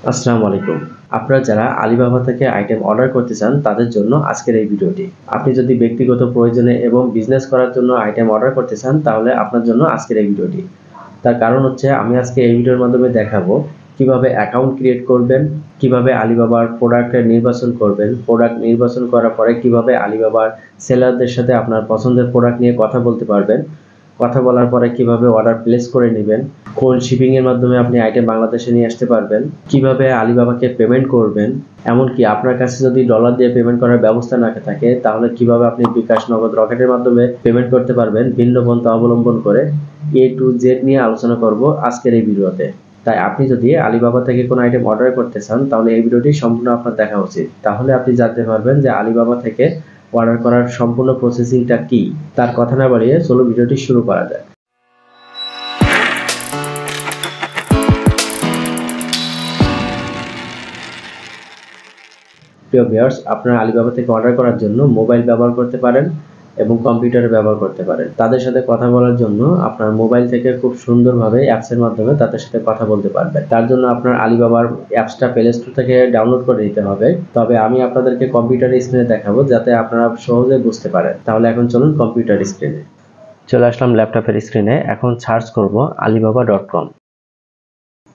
আসসালামু আলাইকুম। আপনারা যারা আলিবাবা থেকে আইটেম অর্ডার করতে চান তাদের জন্য আজকের এই ভিডিওটি। আপনি যদি ব্যক্তিগত প্রয়োজনে এবং বিজনেস করার জন্য আইটেম অর্ডার করতে চান তাহলে আপনার জন্য আজকের এই ভিডিওটি। তার কারণ হচ্ছে আমি আজকে এই ভিডিওর মাধ্যমে দেখাবো কিভাবে অ্যাকাউন্ট ক্রিয়েট করবেন, কিভাবে আলিবাবার প্রোডাক্টের নির্বাচন করবেন, প্রোডাক্ট নির্বাচন করার পরে কিভাবে আলিবাবার সেলারদের সাথে আপনার পছন্দের প্রোডাক্ট নিয়ে কথা বলতে পারবেন, কথা বলার পরে কিভাবে অর্ডার প্লেস করে নেবেন, কোন শিপিং এর মাধ্যমে আপনি আইটেম বাংলাদেশে নিয়ে আসতে পারবেন, কিভাবে আলিবাবাকে পেমেন্ট করবেন, এমনকি আপনার কাছে যদি ডলার দিয়ে পেমেন্ট করার ব্যবস্থা না থাকে তাহলে কিভাবে আপনি বিকাশ, নগদ, রকেটের মাধ্যমে পেমেন্ট করতে পারবেন ভিন্ন পন্থা অবলম্বন করে A to Z নিয়ে আলোচনা করব আজকের এই ভিডিওতে। তাই আপনি যদি আলিবাবা থেকে কোনো আইটেম অর্ডার করতে চান তাহলে এই ভিডিওটি সম্পূর্ণ আপনার দেখা উচিত। তাহলে আপনি জানতে পারবেন যে আলিবাবা থেকে অর্ডার করার সম্পূর্ণ প্রসেসিংটা কি। তার কথা না বাড়িয়ে চলো ভিডিওটি শুরু করা যাক। প্রিয় ভিউয়ার্স, আপনারা আলিবাবা থেকে অর্ডার করার জন্য মোবাইল ব্যবহার করতে পারেন এবং কম্পিউটারে ব্যবহার করতে পারেন। তাদের সাথে কথা বলার জন্য আপনার মোবাইল থেকে খুব সুন্দরভাবে অ্যাপসের মাধ্যমে তাদের সাথে কথা বলতে পারবেন। তার জন্য আপনার আলিবাবার অ্যাপসটা প্লে স্টোর থেকে ডাউনলোড করে নিতে হবে। তবে আমি আপনাদেরকে কম্পিউটার স্ক্রিনে দেখাবো যাতে আপনারা সহজে বুঝতে পারেন। তাহলে এখন চলুন কম্পিউটার স্ক্রিনে। চলে আসলাম ল্যাপটপের স্ক্রিনে। এখন সার্চ করব alibaba.com।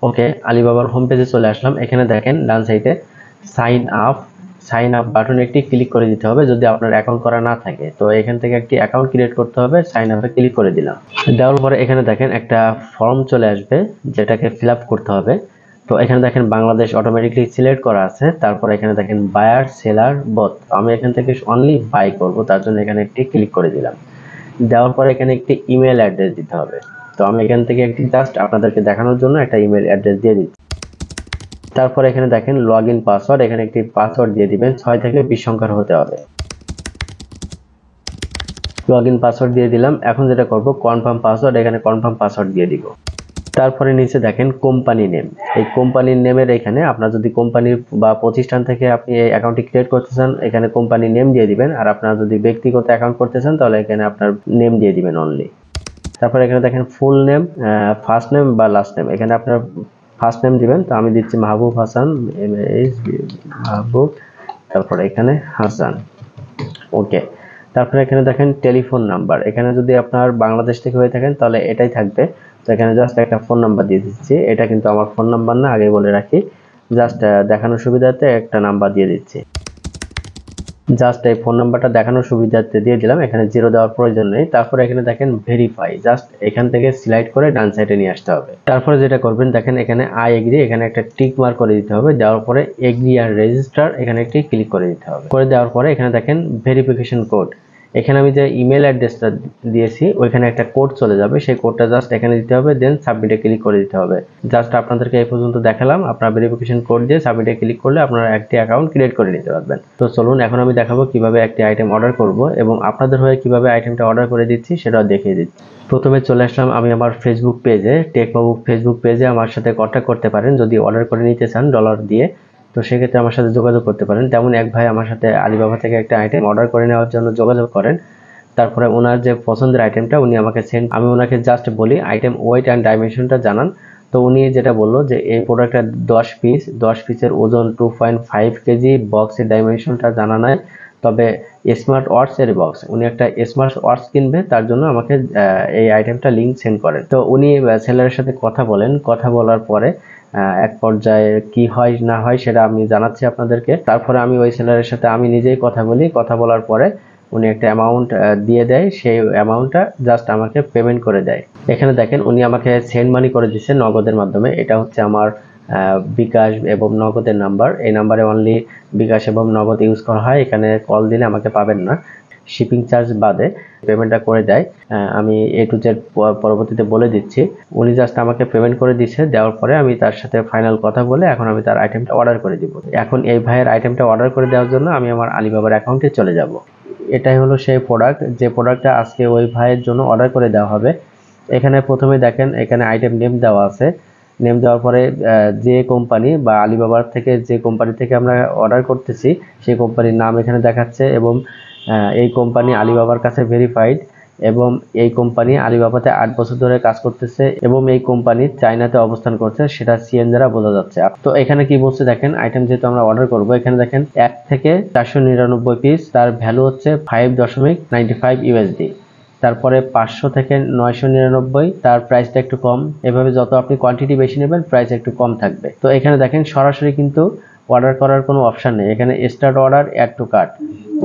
ওকে, আলিবাবার হোম পেজে চলে আসলাম। এখানে দেখেন ডান সাইডে সাইন আপ বাটনে একটি ক্লিক করে দিতে হবে যদি আপনার অ্যাকাউন্ট করা না থাকে। তো এখান থেকে একটি অ্যাকাউন্ট ক্রিয়েট করতে হবে, সাইন আপে ক্লিক করে দিলাম। দেওয়ার পরে এখানে দেখেন একটা ফর্ম চলে আসবে যেটাকে ফিল আপ করতে হবে। তো এখানে দেখেন বাংলাদেশ অটোমেটিকলি সিলেক্ট করা আছে। তারপর এখানে দেখেন বায়ার, সেলার, বোথ। আমি এখান থেকে অনলি বাই করব, তার জন্য এখানে একটি ক্লিক করে দিলাম। দেওয়ার পরে এখানে একটি ইমেল অ্যাড্রেস দিতে হবে। তো আমি এখান থেকে একটি জাস্ট আপনাদেরকে দেখানোর জন্য একটা ইমেল অ্যাড্রেস দিয়ে দিচ্ছি। তারপর এখানে দেখেন লগইন পাসওয়ার্ড, এখানে একটি পাসওয়ার্ড দিয়ে দিবেন, 6 থেকে 20 সংখ্যার হতে হবে। লগইন পাসওয়ার্ড দিয়ে দিলাম। এখন যেটা করব কনফার্ম পাসওয়ার্ড, এখানে কনফার্ম পাসওয়ার্ড দিয়ে দিব। তারপরে নিচে দেখেন কোম্পানি নেম। এই কোম্পানির নেমের এখানে আপনার যদি কোম্পানির বা প্রতিষ্ঠান থেকে আপনি এই অ্যাকাউন্টটি ক্রিয়েট করতে চান এখানে কোম্পানি নেম দিয়ে দিবেন, আর আপনারা যদি ব্যক্তিগত অ্যাকাউন্ট করতে চান তাহলে এখানে আপনার নেম দিয়ে দিবেন অনলি। তারপরে এখানে দেখেন ফুল নেম, ফার্স্ট নেম বা লাস্ট নেম, এখানে আপনার ফার্স্ট নেম দিবেন। তো আমি দিচ্ছি মাহবুব হাসান, মাহবুব, তারপরে এখানে হাসান। ওকে, তারপরে এখানে দেখেন টেলিফোন নাম্বার। এখানে যদি আপনার বাংলাদেশ থেকে হয়ে থাকেন তাহলে এটাই থাকবে। তো এখানে জাস্ট একটা ফোন নাম্বার দিয়ে দিচ্ছি। এটা কিন্তু আমার ফোন নাম্বার না, আগে বলে রাখি। জাস্ট দেখানোর সুবিধার্থে একটা নাম্বার দিয়ে দিচ্ছি। জাস্ট এই ফোন নাম্বারটা দেখানোর সুবিধার্থে দিয়ে দিলাম, এখানে জিরো দেওয়ার প্রয়োজন নেই। তারপরে এখানে দেখেন ভেরিফাই, জাস্ট এখান থেকে সিলেক্ট করে ডান সাইডে নিয়ে আসতে হবে। তারপরে যেটা করবেন দেখেন এখানে আই এগ্রি, এখানে একটা টিক মার্ক করে দিতে হবে। দেওয়ার পরে এগ্রি আর রেজিস্টার, এখানে একটি ক্লিক করে দিতে হবে। করে দেওয়ার পরে এখানে দেখেন ভেরিফিকেশন কোড, এখানে আমি যে ইমেল অ্যাড্রেসটা দিয়েছি ওইখানে একটা কোড চলে যাবে, সেই কোডটা জাস্ট এখানে দিতে হবে, দেন সাবমিটে ক্লিক করে দিতে হবে। জাস্ট আপনাদেরকে এই পর্যন্ত দেখালাম। আপনারা ভেরিফিকেশন কোড দিয়ে সাবমিটে ক্লিক করলে আপনারা একটি অ্যাকাউন্ট ক্রিয়েট করে নিতে পারবেন। তো চলুন এখন আমি দেখাবো কিভাবে একটি আইটেম অর্ডার করব এবং আপনাদের হয়ে কিভাবে আইটেমটা অর্ডার করে দিচ্ছি সেটাও দেখিয়ে দিচ্ছি। প্রথমে চলে আসলাম আমি আমার ফেসবুক পেজে, টেকবাবু ফেসবুক পেজে আমার সাথে কন্ট্যাক্ট করতে পারেন যদি অর্ডার করে নিতে চান ডলার দিয়ে। তো সেক্ষেত্রে আমার সাথে যোগাযোগ করতে পারেন। তেমন এক ভাই আমার সাথে আলিবাবা থেকে একটা আইটেম অর্ডার করে নেওয়ার জন্য যোগাযোগ করেন। তারপরে ওনার যে পছন্দের আইটেমটা উনি আমাকে সেন্ড, আমি ওনাকে জাস্ট বলি আইটেম ওয়েট অ্যান্ড ডাইমেনশনটা জানান। তো উনি যেটা বললো যে এই প্রোডাক্টটা 10 পিসের ওজন 2.5 কেজি, বক্সের ডাইমেনশনটা জানা নাই, তবে স্মার্ট ওয়াচ এর বক্স, উনি একটা স্মার্ট ওয়াচ কিনবে তার জন্য আমাকে এই আইটেমটা লিঙ্ক সেন্ড করেন। তো উনি সেলারের সাথে কথা বলেন, কথা বলার পরে এক পর্যায়ে কি হয় না হয় সেটা আমি জানাচ্ছি আপনাদেরকে। তারপরে আমি ওই সেলারের সাথে আমি নিজেই কথা বলি, কথা বলার পরে উনি একটা অ্যামাউন্ট দিয়ে দেয়, সেই অ্যামাউন্টটা জাস্ট আমাকে পেমেন্ট করে দেয়। এখানে দেখেন উনি আমাকে সেন্ড মানি করে দিচ্ছে নগদের মাধ্যমে। এটা হচ্ছে আমার বিকাশ এবং নগদের নাম্বার। এই নাম্বারে অনলি বিকাশ এবং নগদ ইউজ করা হয়, এখানে কল দিলে আমাকে পাবেন না। শিপিং চার্জ বাদে পেমেন্টটা করে দেয়। আমি A to Z পরবর্তীতে বলে দিচ্ছি। উনি জাস্ট আমাকে পেমেন্ট করে দিচ্ছে, দেওয়ার পরে আমি তার সাথে ফাইনাল কথা বলে এখন আমি তার আইটেমটা অর্ডার করে দিব। এখন এই ভাইয়ের আইটেমটা অর্ডার করে দেওয়ার জন্য আমি আমার আলিবাবার অ্যাকাউন্টে চলে যাব। এটাই হলো সেই প্রোডাক্ট, যে প্রোডাক্টটা আজকে ওই ভাইয়ের জন্য অর্ডার করে দেওয়া হবে। এখানে প্রথমে দেখেন এখানে আইটেম নেম দেওয়া আছে। নেম দেওয়ার পরে যে কোম্পানি বা আলিবাবার থেকে যে কোম্পানি থেকে আমরা অর্ডার করতেছি সেই কোম্পানির নাম এখানে দেখাচ্ছে এবং এই কোম্পানি আলিবাবার কাছে ভেরিফাইড। এবং এই কোম্পানি আলিবাবাতে 8 বছর ধরে কাজ করতেছে এবং এই কোম্পানি চায়নাতে অবস্থান করছে, সেটা সিএন দ্বারা বোঝা যাচ্ছে। তো এখানে কি বলছে দেখেন, আইটেম যেহেতু আমরা অর্ডার করব, এখানে দেখেন 1 থেকে 499 পিস, তার ভ্যালু হচ্ছে 5.95 ইউএসডি। তারপরে 500 থেকে 999, তার প্রাইসটা একটু কম। এভাবে যত আপনি কোয়ান্টিটি বেশি নেবেন প্রাইস একটু কম থাকবে। তো এখানে দেখেন সরাসরি কিন্তু অর্ডার করার কোনো অপশন নেই, এখানে start order, add to cart.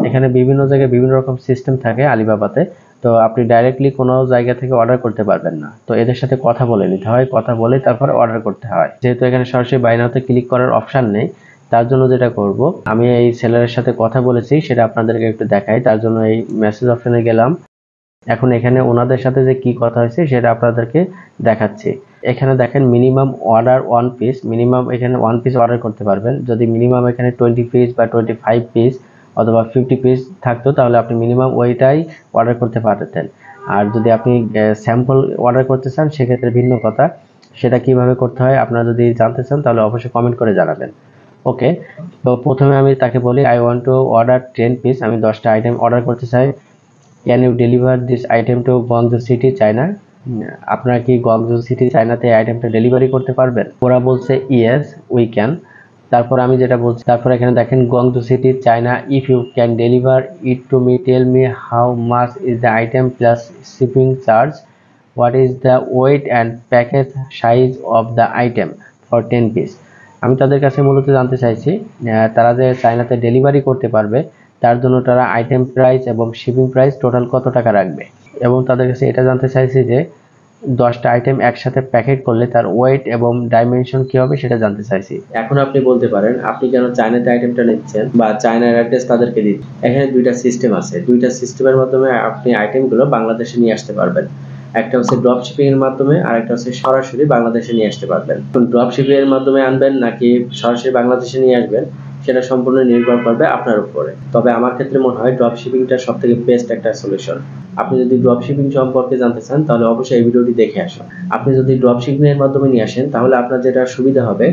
এখানে বিভিন্ন জায়গায় বিভিন্ন রকম সিস্টেম থাকে আলিবাবাতে, তো আপনি ডাইরেক্টলি কোনো জায়গা থেকে অর্ডার করতে পারবেন না। তো এদের সাথে কথা বলে নিতে হয়, কথা বলে তারপর অর্ডার করতে হয়। যেহেতু এখানে সরাসরি বাই নাওতে ক্লিক করার অপশন নেই, তার জন্য যেটা করব, আমি এই সেলারের সাথে কথা বলেছি সেটা আপনাদেরকে একটু দেখাই। তার জন্য এই মেসেজ অপশনে গেলাম। এখন এখানে ওনাদের সাথে যে কি কথা হয়েছে সেটা আপনাদেরকে দেখাচ্ছি। এখানে দেখেন মিনিমাম অর্ডার 1 পিস, মিনিমাম এখানে 1 পিস অর্ডার করতে পারবেন। যদি মিনিমাম এখানে 20 পিস বা 25 পিস অথবা 50 পিস থাকতো তাহলে আপনি মিনিমাম ওইটাই অর্ডার করতে পারতেন। আর যদি আপনি স্যাম্পল অর্ডার করতে চান সেক্ষেত্রে ভিন্ন কথা। সেটা কিভাবে করতে হয় আপনারা যদি জানতে চান তাহলে অবশ্যই কমেন্ট করে জানাবেন। ওকে, তো প্রথমে আমি তাকে বলি I want to order 10 piece, আমি 10টা আইটেম অর্ডার করতে চাই। Can you deliver this item to Guangzhou city, China? আপনারা কি গংজু সিটি চায়নাতে আইটেমটা ডেলিভারি করতে পারবেন? ওরা বলছে ইয়েস উই ক্যান। তারপর আমি যেটা বলছি, তারপর এখানে দেখেন Guangzhou city China, if you can deliver it to me tell me how much is the item plus shipping charge, what is the weight and package size of the item for 10 piece. আমি তাদের কাছে মূলত জানতে চাইছি তারা যে চায়নাতে delivery করতে পারবে তার জন্য তারা আইটেম প্রাইস এবং শিপিং প্রাইস টোটাল কত টাকা রাখবে, এবং তাদের কাছে এটা জানতে চাইছি যে 10টা আইটেম একসাথে প্যাকেট করলে তার ওয়েট এবং ডাইমেনশন কি হবে সেটা জানতে চাইছি। এখন আপনি বলতে পারেন আপনি কেন চায়নাতে আইটেমটা নিচ্ছেন বা চায়নার অ্যাড্রেস তাদেরকে দিচ্ছেন। এখানে দুইটা সিস্টেম আছে, দুইটা সিস্টেমের মাধ্যমে আপনি আইটেমগুলো বাংলাদেশে নিয়ে আসতে পারবেন। একটা হচ্ছে ড্রপ শিপিং এর মাধ্যমে, আর একটা হচ্ছে সরাসরি বাংলাদেশে নিয়ে আসতে পারবেন। ড্রপ শিপিং এর মাধ্যমে আনবেন নাকি সরাসরি বাংলাদেশে নিয়ে আসবেন সেটা সম্পূর্ণ নির্ভর করবে আপনার উপরে। তবে আমার ক্ষেত্রে মনে হয় ড্রপ শিপিংটা সবথেকে বেস্ট একটা সলিউশন। আপনি যদি ড্রপ শিপিং সম্পর্কে জানতে চান তাহলে অবশ্যই এই ভিডিওটি দেখে আসুন। আপনি যদি ড্রপ শিপিং এর মাধ্যমে নিয়ে আসেন তাহলে আপনার যেটা সুবিধা হবে,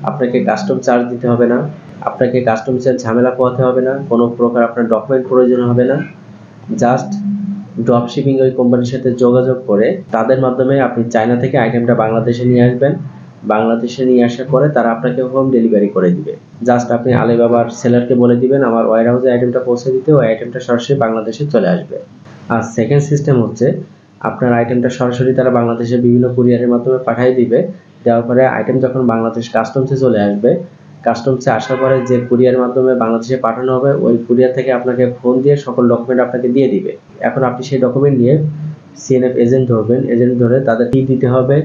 আপনাকে কাস্টম চার্জ দিতে হবে না, আপনাকে কাস্টমসের ঝামেলা পোহাতে হবে না, কোনো প্রকার আপনার ডকুমেন্ট প্রয়োজন হবে না। জাস্ট ড্রপ শিপিং ওই কোম্পানির সাথে যোগাযোগ করে তাদের মাধ্যমে আপনি চায়না থেকে আইটেমটা বাংলাদেশে নিয়ে আসবেন। বাংলাদেশে নিয়ে আসার পরে তারা আপনাকে হোম ডেলিভারি করে দিবে। জাস্ট আপনি আলিবাবার সেলারকে বলে দিবেন আমার ওয়্যার হাউসে আইটেমটা পৌঁছে দিতে, ওই আইটেমটা সরাসরি বাংলাদেশে চলে আসবে। আর সেকেন্ড সিস্টেম হচ্ছে আপনার আইটেমটা সরাসরি তারা বাংলাদেশে বিভিন্ন কুরিয়ারের মাধ্যমে পাঠিয়ে দিবে। দেওয়ার পরে আইটেম যখন বাংলাদেশ কাস্টমসে চলে আসবে, কাস্টমসে আসার পরে যে কুরিয়ারের মাধ্যমে বাংলাদেশে পাঠানো হবে ওই কুরিয়ার থেকে আপনাকে ফোন দিয়ে সকল ডকুমেন্ট আপনাকে দিয়ে দিবে। এখন আপনি সেই ডকুমেন্ট নিয়ে সিএনএফ এজেন্ট ধরবেন, এজেন্ট ধরে তাদের ফি দিতে হবে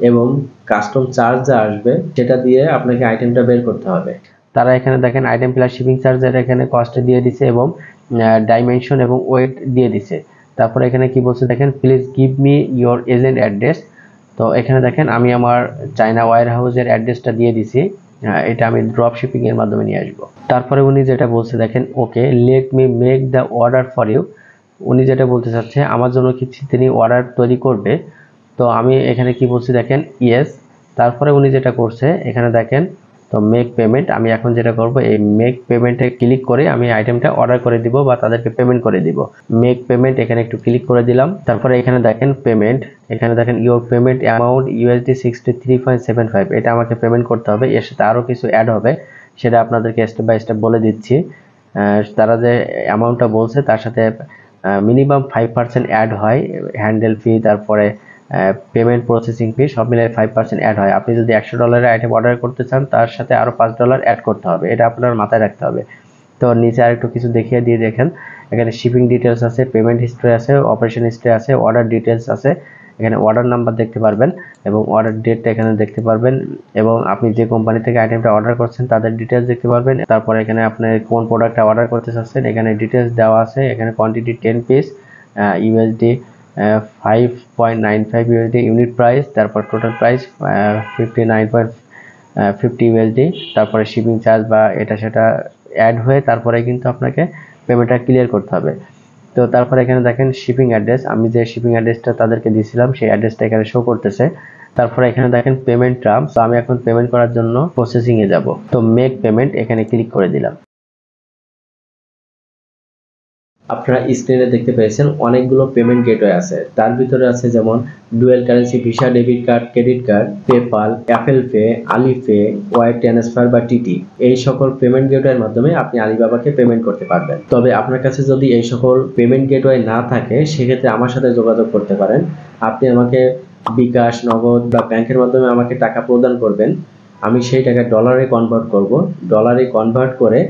এবং কাস্টম চার্জ যা আসবে সেটা দিয়ে আপনাকে আইটেমটা বের করতে হবে। তারা এখানে দেখেন আইটেম প্লাস শিপিং চার্জের এখানে কস্ট দিয়ে দিছে এবং ডাইমেনশন এবং ওয়েট দিয়ে দিছে। তারপরে এখানে কি বলছে দেখেন, please give me your agent address. তো এখানে দেখেন আমি আমার চায়না ওয়্যার হাউসের অ্যাড্রেসটা দিয়ে দিছি, এটা আমি ড্রপ শিপিং এর মাধ্যমে নিয়ে আসবো। তারপরে উনি যেটা বলছে দেখেন, okay let me make the order for you. উনি যেটা বলতে চাচ্ছে আমার জন্য কি তিনি অর্ডার তৈরি করবে। তো আমি এখানে কি বলছি দেখেন, ইয়েস। তারপরে উনি যেটা করছে এখানে দেখেন, তো মেক পেমেন্ট, আমি এখন যেটা করব এই মেক পেমেন্টে ক্লিক করে আমি আইটেমটা অর্ডার করে দিব বা তাদেরকে পেমেন্ট করে দিব। মেক পেমেন্ট এখানে একটু ক্লিক করে দিলাম। তারপরে এখানে দেখেন পেমেন্ট, এখানে দেখেন ইওর পেমেন্ট অ্যামাউন্ট ইউএসডি 63.75, এটা আমাকে পেমেন্ট করতে হবে। এর সাথে আরও কিছু অ্যাড হবে, সেটা আপনাদেরকে স্টেপ বাই স্টেপ বলে দিচ্ছি। তারা যে অ্যামাউন্টটা বলছে তার সাথে মিনিমাম 5% অ্যাড হয়, হ্যান্ডেল ফি, তারপরে পেমেন্ট প্রসেসিং ফি সব মিলে 5% অ্যাড হয়। আপনি যদি $100 আইটেম অর্ডার করতে চান তার সাথে আরও $5 অ্যাড করতে হবে, এটা আপনার মাথায় রাখতে হবে। তো নিচে আরেকটু কিছু দেখিয়ে দিয়ে দেখেন, এখানে শিপিং ডিটেলস আছে, পেমেন্ট হিস্ট্রি আছে, অপারেশন হিস্ট্রি আছে, অর্ডার ডিটেলস আছে, এখানে অর্ডার নাম্বার দেখতে পারবেন এবং অর্ডার ডেটটা এখানে দেখতে পারবেন, এবং আপনি যে কোম্পানি থেকে আইটেমটা অর্ডার করছেন তাদের ডিটেলস দেখতে পারবেন। তারপরে এখানে আপনি কোন প্রোডাক্টটা অর্ডার করতে চাচ্ছেন এখানে ডিটেলস দেওয়া আছে। এখানে quantity 10 piece, USD 5.95 USD unit price, তারপর টোটাল প্রাইস 59.50 ইউএসডি, তারপরে শিপিং চার্জ বা এটা সেটা অ্যাড হয়ে তারপরে কিন্তু আপনাকে পেমেন্টটা ক্লিয়ার করতে হবে। তো তারপরে এখানে দেখেন শিপিং অ্যাড্রেস, আমি যে শিপিং অ্যাড্রেসটা তাদেরকে দিয়েছিলাম সেই অ্যাড্রেসটা এখানে শো করতেছে। তারপরে এখানে দেখেন পেমেন্ট টার্মস, তো আমি এখন পেমেন্ট করার জন্য প্রসেসিং এ যাব। তো মেক পেমেন্ট এখানে ক্লিক করে দিলাম। আপনারা স্ক্রিনে দেখতে পেয়েছেন অনেকগুলো পেমেন্ট গেটওয়ে আছে। তার ভিতরে আছে যেমন dual currency Visa debit card, credit card, PayPal, Apple Pay, Alipay, wire transfer বা টিটি। এই সকল পেমেন্ট গেটওয়ের মাধ্যমে আপনি আলিবাবাকে পেমেন্ট করতে পারবেন। তবে আপনার কাছে যদি এই সকল পেমেন্ট গেটওয়ে না থাকে সেক্ষেত্রে আমার সাথে যোগাযোগ করতে পারেন। আপনি আমাকে বিকাশ, নগদ বা ব্যাংকের মাধ্যমে আমাকে টাকা প্রদান করবেন। আমি সেই টাকা ডলারে কনভার্ট করব। ডলারে কনভার্ট করে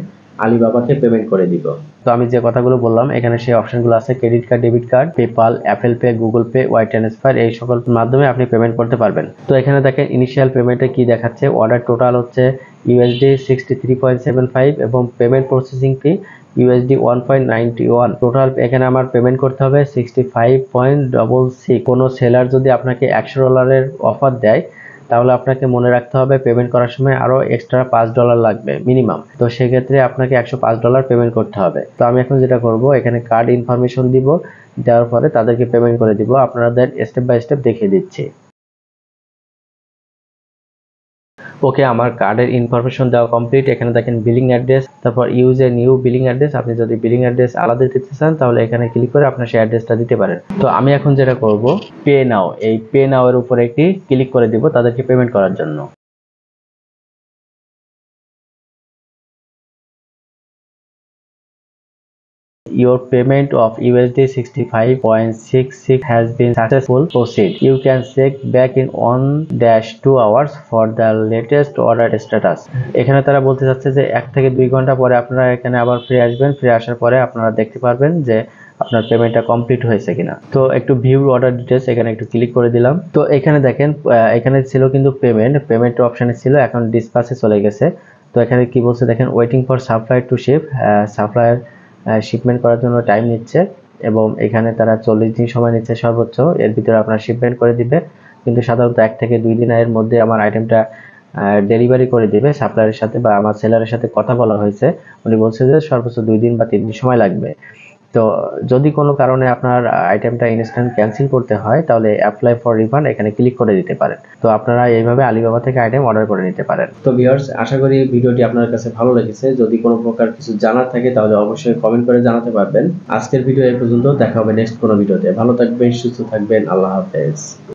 আলিবাবাকে পেমেন্ট করে দিব। তো আমি যে কথাগুলো বললাম এখানে সেই অপশনগুলো আছে credit card, debit card, PayPal, Apple pay, Google pay, wire transfer এই সকল মাধ্যমে আপনি পেমেন্ট করতে পারবেন। তো এখানে দেখেন ইনিশিয়াল পেমেন্টে কি দেখাচ্ছে, অর্ডার টোটাল হচ্ছে USD 63.75 এবং payment processing fee USD 1.91। Total এখানে আমার পেমেন্ট করতে হবে 65.66। কোনো সেলার যদি আপনাকে $100 অফার দেয় তাহলে আপনাকে মনে রাখতে হবে পেমেন্ট করার সময় আরো এক্সট্রা $5 লাগবে মিনিমাম। তো সেক্ষেত্রে আপনাকে $105 পেমেন্ট করতে হবে। তো আমি এখন যেটা করব এখানে কার্ড ইনফরমেশন দিব, দেওয়ার পরে তাদেরকে পেমেন্ট করে দিব। আপনাদের স্টেপ বাই স্টেপ দেখিয়ে দিচ্ছি। ওকে, আমার কার্ডের ইনফরমেশন দেওয়া কমপ্লিট। এখানে দেখেন বিলিং অ্যাড্রেস, তারপর use a new billing address. আপনি যদি বিলিং অ্যাড্রেস আলাদা দিতে চান তাহলে এখানে ক্লিক করে আপনার সেই অ্যাড্রেসটা দিতে পারেন। তো আমি এখন যেটা করব পে নাও, এই পে নাও এর উপরে একটি ক্লিক করে দিব তাদেরকে পেমেন্ট করার জন্য। Your payment of USD 65.66 has been successful. Proceed. You can check back in 1-2 hours for the latest order status. এখানে তারা বলতে চাচ্ছে যে 1 থেকে 2 ঘন্টা পরে আপনারা এখানে আবার ফিরে আসবেন। ফিরে আসার পরে আপনারা দেখতে পারবেন যে আপনার পেমেন্টটা কমপ্লিট হয়েছে কিনা। তো একটু ভিউ অর্ডার ডিটেইলস এখানে একটু ক্লিক করে দিলাম। তো এখানে দেখেন এখানে ছিল কিন্তু পেমেন্ট অপশনে ছিল, এখন ডিসপ্যাচে চলে গেছে। তো এখানে কি বলছে দেখেন, waiting for supplier two sheep. Supplier shipment করার জন্য টাইম নিচ্ছে এবং এখানে তারা 40 দিন সময় নিচ্ছে সর্বোচ্চ। এর ভিতরে আপনার শিপমেন্ট করে দিবে, কিন্তু সাধারণত 1 থেকে 2 দিনের মধ্যে আমার আইটেমটা ডেলিভারি করে দিবে। সাপ্লায়ারের সাথে বা আমার সেলারের সাথে কথা বলা হয়েছে, উনি বলছে যে সর্বোচ্চ 2 দিন বা 3 দিন সময় লাগবে। তো যদি কোনো কারণে আপনার আইটেমটা ইনস্ট্যান্ট ক্যান্সেল করতে হয় তাহলে অ্যাপ্লাই ফর রিফান্ড এখানে ক্লিক করে দিতে পারেন। তো আপনারা এইভাবে আলিবাবা থেকে আইটেম অর্ডার করে নিতে পারেন। তো ভিউয়ার্স, আশা করি ভিডিওটি আপনার কাছে ভালো লেগেছে। যদি কোনো প্রকার কিছু জানার থাকে তাহলে অবশ্যই কমেন্ট করে জানাতে পারবেন। আজকের ভিডিও এই পর্যন্ত, দেখা হবে নেক্সট কোনো ভিডিওতে। ভালো থাকবেন, সুস্থ থাকবেন, আল্লাহ হাফেজ।